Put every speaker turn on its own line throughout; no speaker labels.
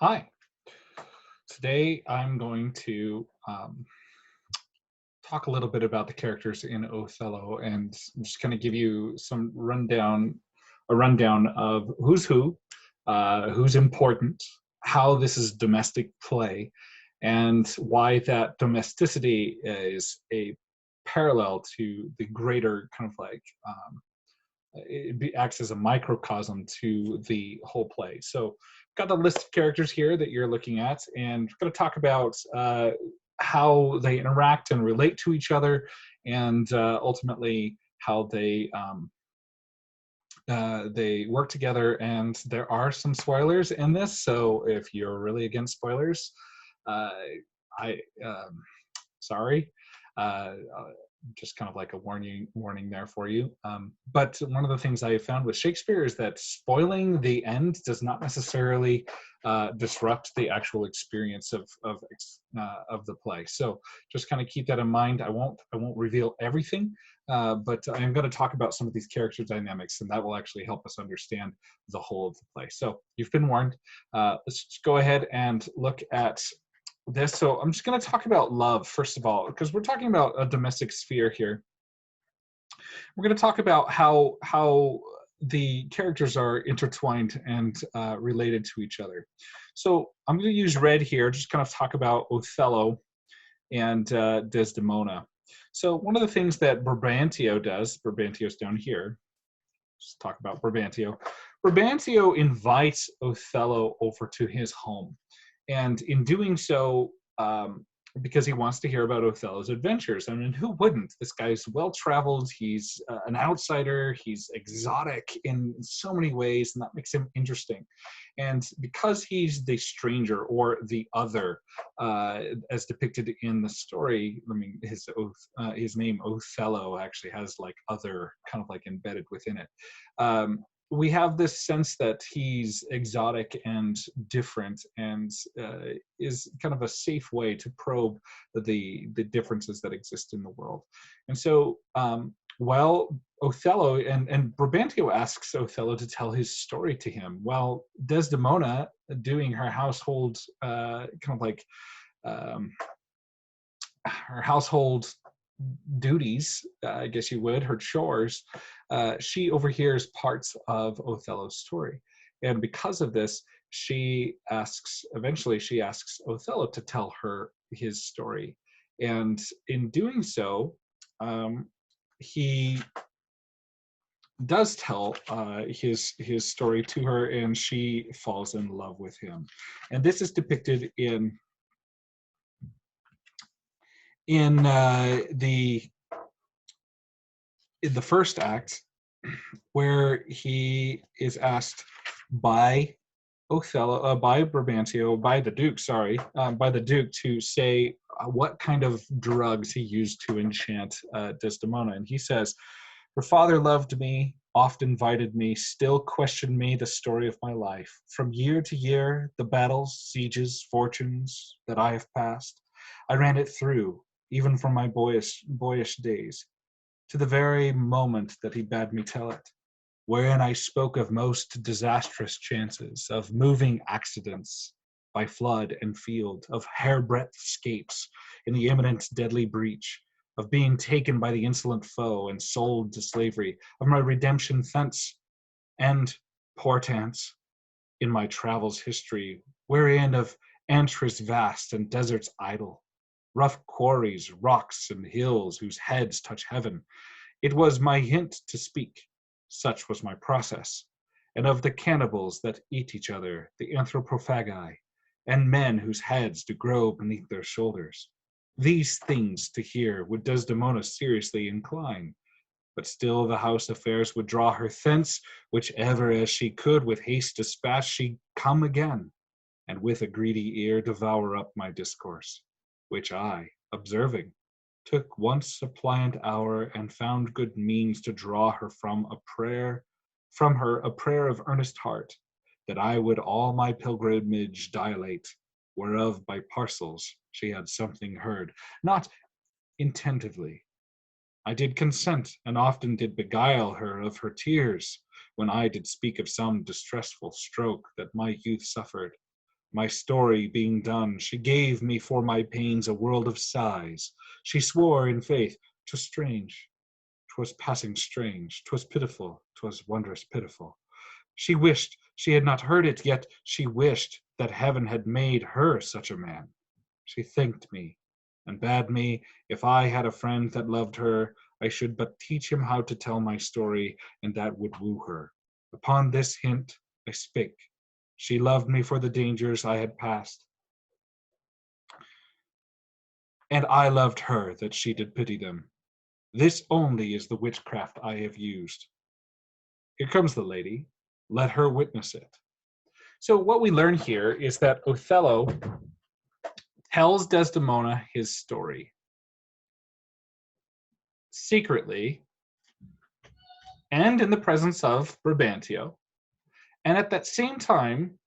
Hi. Today I'm going to talk a little bit about the characters in Othello, and I'm just going to give you a rundown of who's who, who's important, how this is domestic play, and why that domesticity is a parallel to the greater kind of like acts as a microcosm to the whole play. So, got the list of characters here that you're looking at, and we're going to talk about how they interact and relate to each other, and ultimately how they work together. And there are some spoilers in this, so if you're really against spoilers, uh, I sorry. Just kind of like a warning there for you. But one of the things I have found with Shakespeare is that spoiling the end does not necessarily disrupt the actual experience of the play. So just kind of keep that in mind. I won't reveal everything, but I'm going to talk about some of these character dynamics, and that will actually help us understand the whole of the play. So you've been warned. Let's just go ahead and look at this. So I'm just going to talk about love first of all, because we're talking about a domestic sphere here. We're going to talk about how the characters are intertwined and related to each other. So I'm going to use red here, just kind of talk about Othello and Desdemona. So one of the things that Brabantio does, Brabantio's down here. Just talk about Brabantio. Brabantio invites Othello over to his home, and in doing so, because he wants to hear about Othello's adventures. I mean, who wouldn't? This guy's well traveled. He's an outsider. He's exotic in so many ways, and that makes him interesting. And because he's the stranger or the other, as depicted in the story, I mean, his name Othello actually has like other kind of like embedded within it. We have this sense that he's exotic and different, and is kind of a safe way to probe the differences that exist in the world. And so, well, Othello and Brabantio asks Othello to tell his story to him, while Desdemona, doing her household kind of like um, her household duties, I guess you would, her chores, she overhears parts of Othello's story. And because of this, eventually she asks Othello to tell her his story. And in doing so, he does tell his story to her, and she falls in love with him. And this is depicted in the first act, where he is asked by Othello, by Brabantio, by the Duke, sorry, by the Duke, to say what kind of drugs he used to enchant Desdemona. And he says, "Her father loved me, oft invited me, still questioned me the story of my life. From year to year, the battles, sieges, fortunes that I have passed, I ran it through, even from my boyish days, to the very moment that he bade me tell it, wherein I spoke of most disastrous chances, of moving accidents by flood and field, of hairbreadth escapes in the imminent deadly breach, of being taken by the insolent foe and sold to slavery, of my redemption thence, and, portents, in my travels history, wherein of antres vast and deserts idle, rough quarries, rocks, and hills whose heads touch heaven, it was my hint to speak, such was my process, and of the cannibals that eat each other, the anthropophagi, and men whose heads do grow beneath their shoulders. These things to hear would Desdemona seriously incline, but still the house affairs would draw her thence, which ever as she could with haste dispatch she come again, and with a greedy ear devour up my discourse, which I, observing, took once a pliant hour, and found good means to draw her from her a prayer of earnest heart, that I would all my pilgrimage dilate, whereof by parcels she had something heard, not intentively. I did consent, and often did beguile her of her tears, when I did speak of some distressful stroke that my youth suffered, My story being done, she gave me for my pains a world of sighs. She swore in faith, 'twas strange, 'twas passing strange, 'twas pitiful, 'twas wondrous pitiful. She wished she had not heard it, yet she wished that heaven had made her such a man. She thanked me, and bade me, if I had a friend that loved her, I should but teach him how to tell my story, and that would woo her. Upon this hint I spake. She loved me for the dangers I had passed, and I loved her that she did pity them. This only is the witchcraft I have used. Here comes the lady. Let her witness it. So what we learn here is that Othello tells Desdemona his story secretly and in the presence of Brabantio. And at that same time,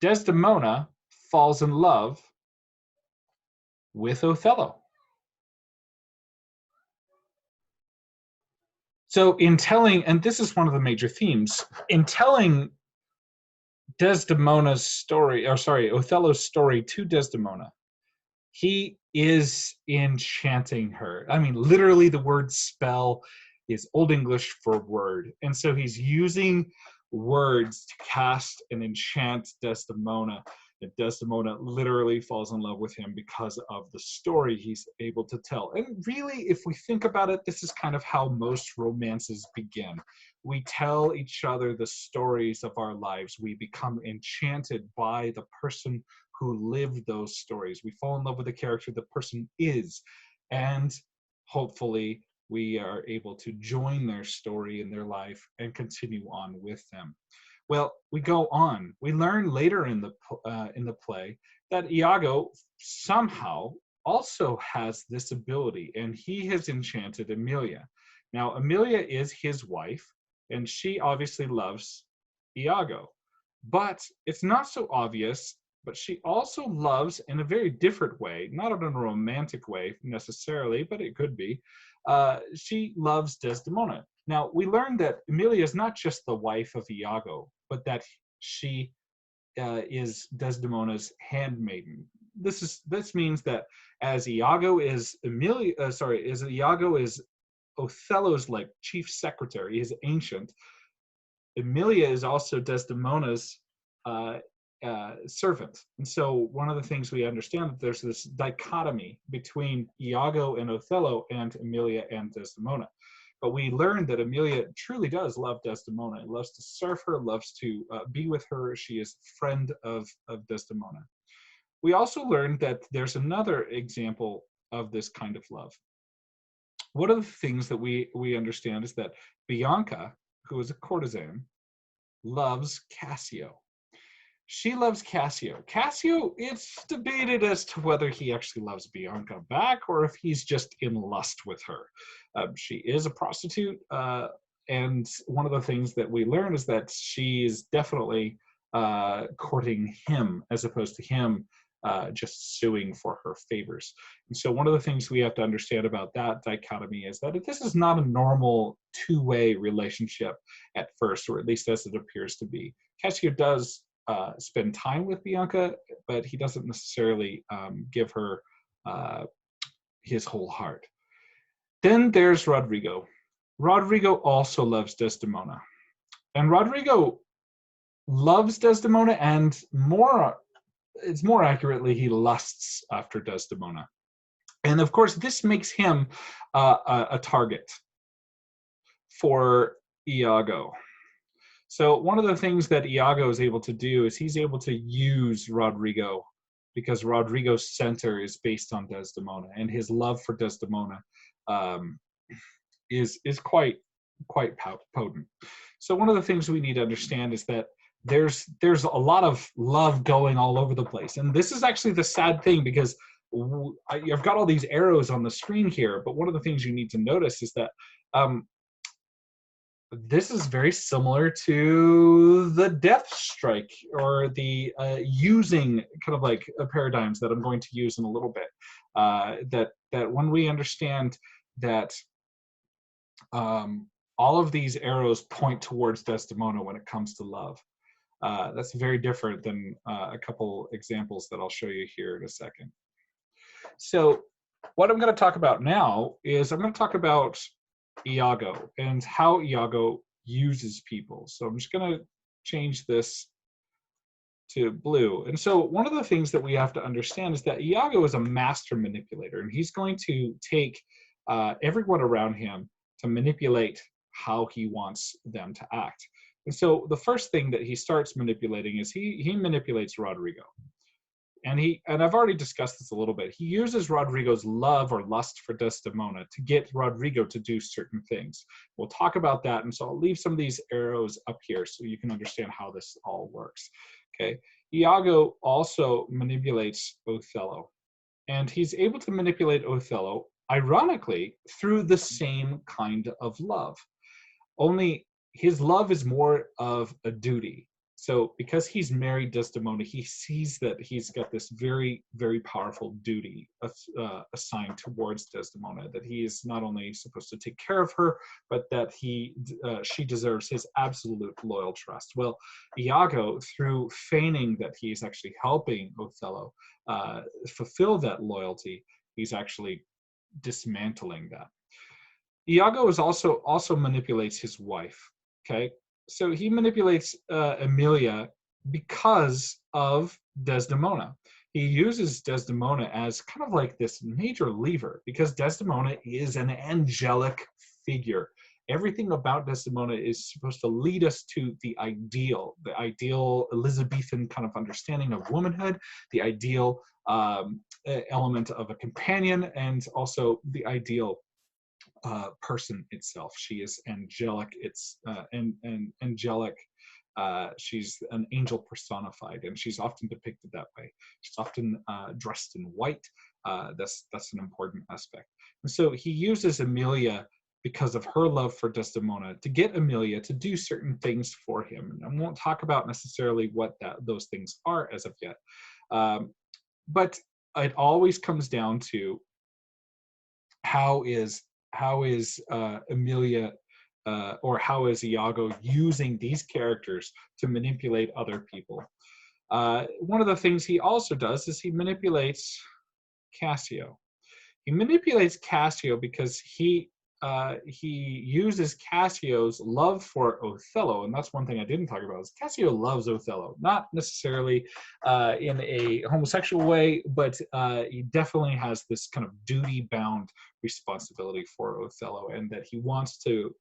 Desdemona falls in love with Othello. So in telling, and this is one of the major themes, in telling Desdemona's story, or sorry, Othello's story to Desdemona, he is enchanting her. I mean, literally the word spell is Old English for word. And so he's using words to cast and enchant Desdemona. And Desdemona literally falls in love with him because of the story he's able to tell. And really, if we think about it, this is kind of how most romances begin. We tell each other the stories of our lives. We become enchanted by the person who lived those stories. We fall in love with the character the person is, and hopefully we are able to join their story in their life and continue on with them. Well, we go on. We learn later in the play that Iago somehow also has this ability, and he has enchanted Emilia. Now, Emilia is his wife, and she obviously loves Iago, but it's not so obvious. But she also loves in a very different way, not in a romantic way necessarily, but it could be. She loves Desdemona. Now, we learn that Emilia is not just the wife of Iago, but that she is Desdemona's handmaiden. This means that as Iago is Iago is Othello's like chief secretary, his ancient. Emilia is also Desdemona's uh, servant. And so one of the things we understand that there's this dichotomy between Iago and Othello and Emilia and Desdemona. But we learn that Emilia truly does love Desdemona, loves to serve her, loves to be with her. She is a friend of Desdemona. We also learned that there's another example of this kind of love. One of the things that we understand is that Bianca, who is a courtesan, loves Cassio. She loves Cassio. Cassio, it's debated as to whether he actually loves Bianca back or if he's just in lust with her. She is a prostitute, and one of the things that we learn is that she is definitely courting him as opposed to him just suing for her favors. And so one of the things we have to understand about that dichotomy is that this is not a normal two-way relationship at first, or at least as it appears to be. Cassio does spend time with Bianca, but he doesn't necessarily give her his whole heart. Then there's Rodrigo. Rodrigo also loves Desdemona. And Rodrigo loves Desdemona, and it's more accurately, he lusts after Desdemona. And of course, this makes him a target for Iago. So one of the things that Iago is able to do is he's able to use Rodrigo because Rodrigo's center is based on Desdemona, and his love for Desdemona is quite potent. So one of the things we need to understand is that there's a lot of love going all over the place, and this is actually the sad thing because I've got all these arrows on the screen here, but one of the things you need to notice is that this is very similar to the death strike or the using kind of like paradigms that I'm going to use in a little bit. That when we understand that all of these arrows point towards Desdemona when it comes to love, That's very different than a couple examples that I'll show you here in a second. So what I'm going to talk about now is I'm going to talk about Iago and how Iago uses people. So I'm just going to change this to blue. And so one of the things that we have to understand is that Iago is a master manipulator, and he's going to take everyone around him to manipulate how he wants them to act. And so the first thing that he starts manipulating is he manipulates Rodrigo. And I've already discussed this a little bit. He uses Rodrigo's love or lust for Desdemona to get Rodrigo to do certain things. We'll talk about that, and so I'll leave some of these arrows up here so you can understand how this all works. Okay. Iago also manipulates Othello, and he's able to manipulate Othello, ironically, through the same kind of love. Only his love is more of a duty. So because he's married Desdemona, he sees that he's got this very, very powerful duty assigned towards Desdemona, that he is not only supposed to take care of her, but that she deserves his absolute loyal trust. Well, Iago, through feigning that he's actually helping Othello fulfill that loyalty, he's actually dismantling that. Iago is also manipulates his wife. Okay, so he manipulates Emilia because of Desdemona. He uses Desdemona as kind of like this major lever because Desdemona is an angelic figure. Everything about Desdemona is supposed to lead us to the ideal Elizabethan kind of understanding of womanhood, the ideal element of a companion, and also the ideal person itself. She is angelic. It's angelic. She's an angel personified, and she's often depicted that way. She's often dressed in white. That's an important aspect. And so he uses Emilia because of her love for Desdemona to get Emilia to do certain things for him. And I won't talk about necessarily what those things are as of yet. But it always comes down to how is Emilia or how is Iago using these characters to manipulate other people. One of the things he also does is he manipulates Cassio. He manipulates Cassio because he uses Cassio's love for Othello, and that's one thing I didn't talk about. Is Cassio loves Othello, not necessarily in a homosexual way, but he definitely has this kind of duty-bound responsibility for Othello, and that he wants to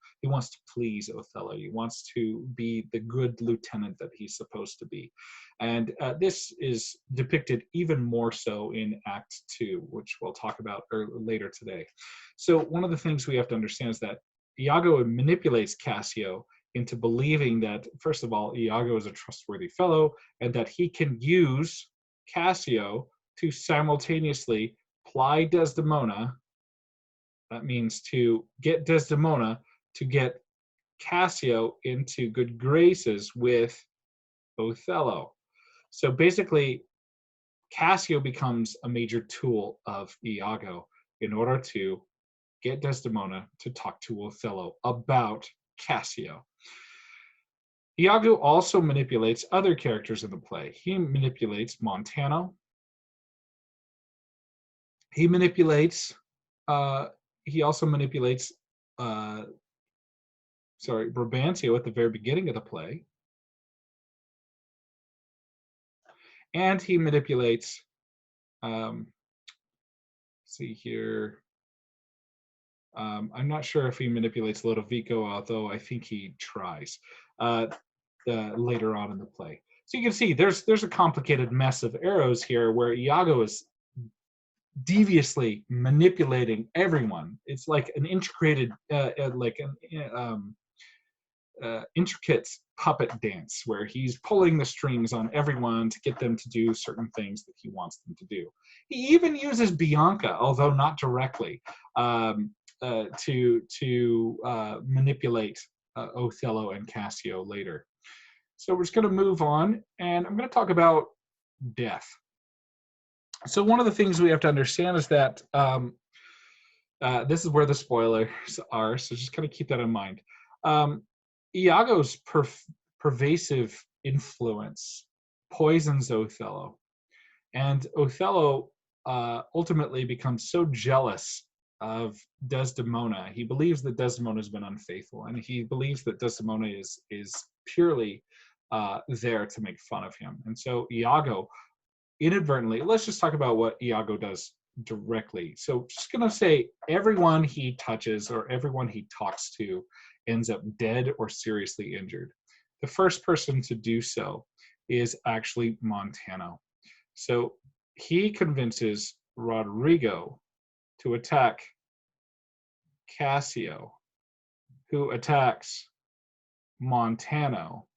please Othello. He wants to be the good lieutenant that he's supposed to be. And this is depicted even more so in Act 2, which we'll talk about later today. So one of the things we have to understand is that Iago manipulates Cassio into believing that, first of all, Iago is a trustworthy fellow, and that he can use Cassio to simultaneously ply Desdemona. That means to get Desdemona to get Cassio into good graces with Othello. So basically, Cassio becomes a major tool of Iago in order to get Desdemona to talk to Othello about Cassio. Iago also manipulates other characters in the play. He manipulates Montano. He also manipulates Brabantio at the very beginning of the play. And he manipulates, see here, I'm not sure if he manipulates Lodovico, although I think he tries later on in the play. So you can see there's a complicated mess of arrows here where Iago is deviously manipulating everyone. It's like an integrated, intricate puppet dance where he's pulling the strings on everyone to get them to do certain things that he wants them to do. He even uses Bianca, although not directly, to manipulate Othello and Cassio later. So we're just going to move on, and I'm going to talk about death. So one of the things we have to understand is that this is where the spoilers are, so just kind of keep that in mind. Iago's pervasive influence poisons Othello. And Othello ultimately becomes so jealous of Desdemona. He believes that Desdemona has been unfaithful, and he believes that Desdemona is purely there to make fun of him. And so Iago inadvertently, let's just talk about what Iago does directly. So just gonna say everyone he touches or everyone he talks to ends up dead or seriously injured. The first person to do so is actually Montano. So he convinces Rodrigo to attack Cassio, who attacks Montano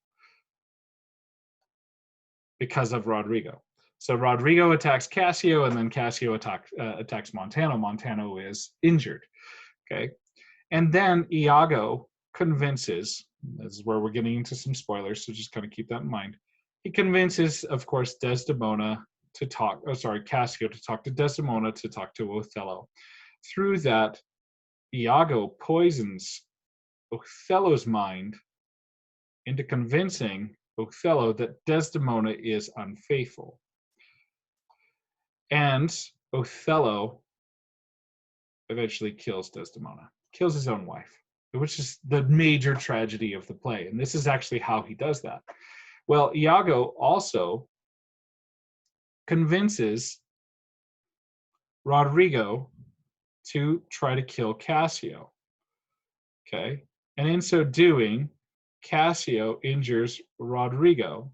because of Rodrigo. So Rodrigo attacks Cassio, and then Cassio attacks Montano. Montano is injured. Okay. And then Iago convinces, this is where we're getting into some spoilers, so just kind of keep that in mind. He convinces, of course, Cassio to talk to Desdemona to talk to Othello. Through that, Iago poisons Othello's mind into convincing Othello that Desdemona is unfaithful. And Othello eventually kills Desdemona, kills his own wife, which is the major tragedy of the play. And this is actually how he does that. Well, Iago also convinces Rodrigo to try to kill Cassio. Okay. And in so doing, Cassio injures Rodrigo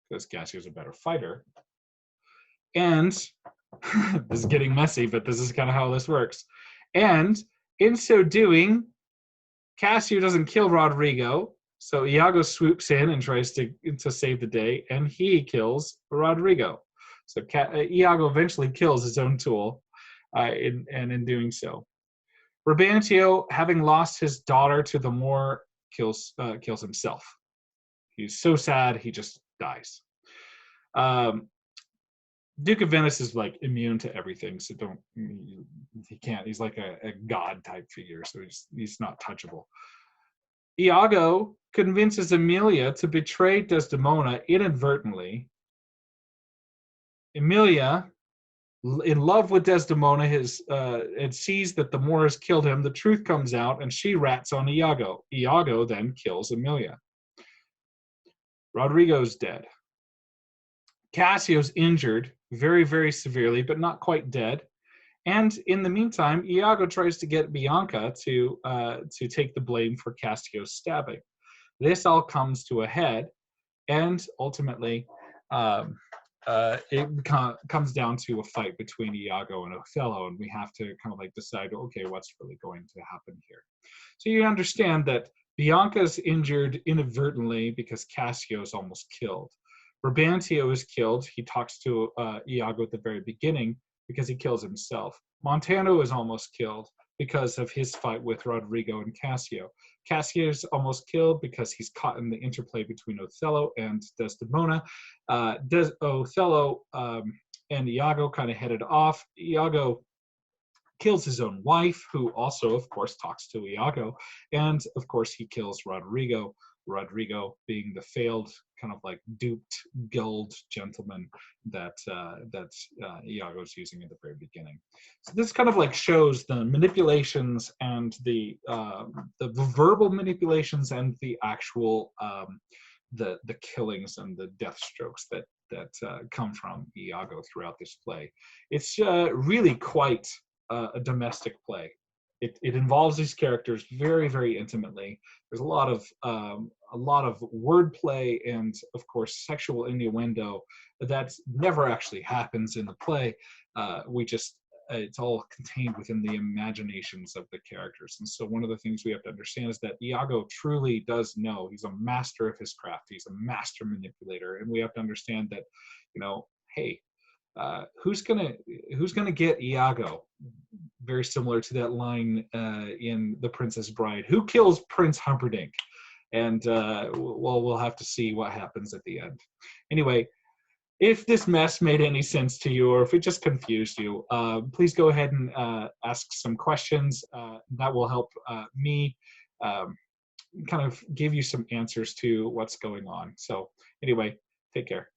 because Cassio's a better fighter. And this is getting messy, but this is kind of how this works. And in so doing, Cassio doesn't kill Rodrigo, so Iago swoops in and tries to save the day, and he kills Rodrigo. So Iago eventually kills his own tool, in doing so. Brabantio, having lost his daughter to the Moor, kills himself. He's so sad, he just dies. Duke of Venice is like immune to everything, so he can't. He's like a god type figure, so he's not touchable. Iago convinces Emilia to betray Desdemona inadvertently. Emilia, in love with Desdemona, and sees that the Moor has killed him. The truth comes out, and she rats on Iago. Iago then kills Emilia. Rodrigo's dead. Cassio's injured very, very severely, but not quite dead. And in the meantime, Iago tries to get Bianca to take the blame for Cassio's stabbing. This all comes to a head, and ultimately, it comes down to a fight between Iago and Othello, and we have to kind of like decide, okay, what's really going to happen here. So you understand that Bianca's injured inadvertently because Cassio's almost killed. Brabantio is killed. He talks to Iago at the very beginning because he kills himself. Montano is almost killed because of his fight with Rodrigo and Cassio. Cassio is almost killed because he's caught in the interplay between Othello and Desdemona. Othello and Iago kind of headed off. Iago kills his own wife, who also, of course, talks to Iago. And, of course, he kills Rodrigo. Rodrigo being the failed, kind of like duped, gulled gentleman that Iago's using at the very beginning. So this kind of like shows the manipulations and the verbal manipulations and the actual the killings and the death strokes that come from Iago throughout this play. It's really quite a domestic play. It involves these characters very, very intimately. There's a lot of wordplay and, of course, sexual innuendo that never actually happens in the play. It's all contained within the imaginations of the characters. And so one of the things we have to understand is that Iago truly does know. He's a master of his craft. He's a master manipulator. And we have to understand that, hey, who's gonna get Iago? Very similar to that line in The Princess Bride. Who kills Prince Humperdinck? And we'll have to see what happens at the end. Anyway, if this mess made any sense to you, or if it just confused you, please go ahead and ask some questions. That will help me kind of give you some answers to what's going on. So Anyway, take care.